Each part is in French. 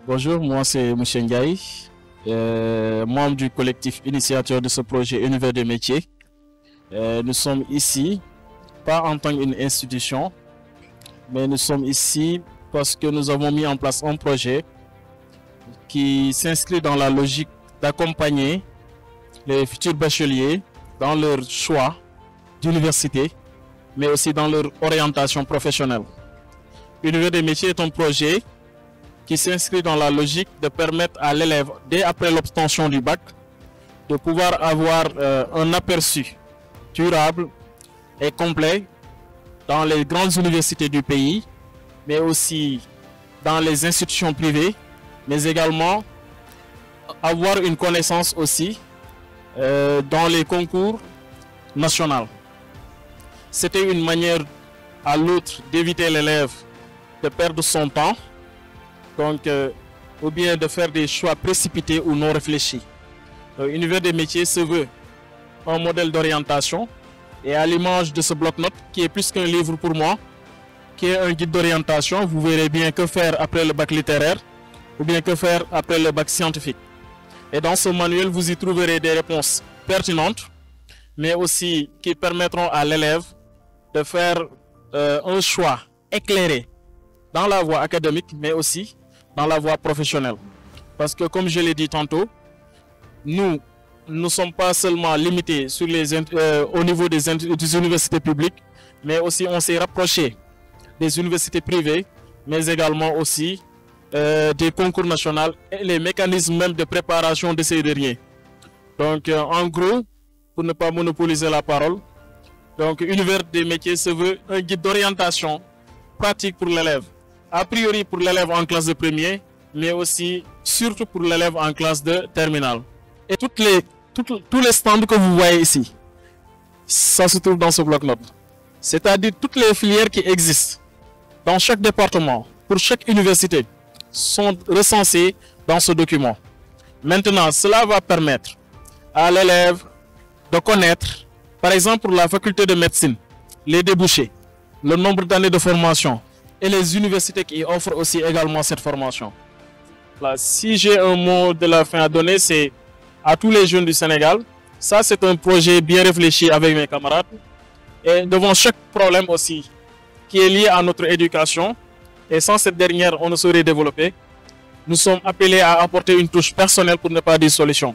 Bonjour, moi c'est M. Ndiaye, membre du collectif initiateur de ce projet Univers des métiers. Nous sommes ici, pas en tant qu'une institution, mais nous sommes ici parce que nous avons mis en place un projet qui s'inscrit dans la logique d'accompagner les futurs bacheliers dans leur choix d'université, mais aussi dans leur orientation professionnelle. Univers des métiers est un projet qui s'inscrit dans la logique de permettre à l'élève, dès après l'obtention du bac, de pouvoir avoir un aperçu durable et complet dans les grandes universités du pays, mais aussi dans les institutions privées, mais également avoir une connaissance aussi dans les concours nationaux. C'était une manière à l'autre d'éviter l'élève de perdre son temps, donc, ou bien de faire des choix précipités ou non réfléchis. Univers des métiers se veut un modèle d'orientation et à l'image de ce bloc-notes qui est plus qu'un livre pour moi, qui est un guide d'orientation, vous verrez bien que faire après le bac littéraire ou bien que faire après le bac scientifique. Et dans ce manuel, vous y trouverez des réponses pertinentes, mais aussi qui permettront à l'élève de faire un choix éclairé dans la voie académique, mais aussi dans la voie professionnelle. Parce que comme je l'ai dit tantôt, nous ne sommes pas seulement limités sur au niveau des universités publiques, mais aussi on s'est rapproché des universités privées, mais également aussi des concours nationaux et les mécanismes même de préparation de ces derniers. Donc en gros, pour ne pas monopoliser la parole, donc Univers des métiers se veut un guide d'orientation pratique pour l'élève. A priori pour l'élève en classe de premier, mais aussi surtout pour l'élève en classe de terminale. Et tous les stands que vous voyez ici, ça se trouve dans ce bloc-notes. C'est-à-dire toutes les filières qui existent dans chaque département, pour chaque université, sont recensées dans ce document. Maintenant, cela va permettre à l'élève de connaître, par exemple pour la faculté de médecine, les débouchés, le nombre d'années de formation, et les universités qui offrent aussi également cette formation. Là, si j'ai un mot de la fin à donner, c'est à tous les jeunes du Sénégal. Ça, c'est un projet bien réfléchi avec mes camarades. Et devant chaque problème aussi qui est lié à notre éducation, et sans cette dernière, on ne saurait développer, nous sommes appelés à apporter une touche personnelle pour ne pas dire solution.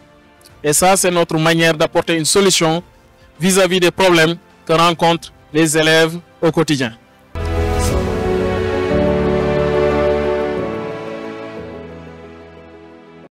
Et ça, c'est notre manière d'apporter une solution vis-à-vis des problèmes que rencontrent les élèves au quotidien.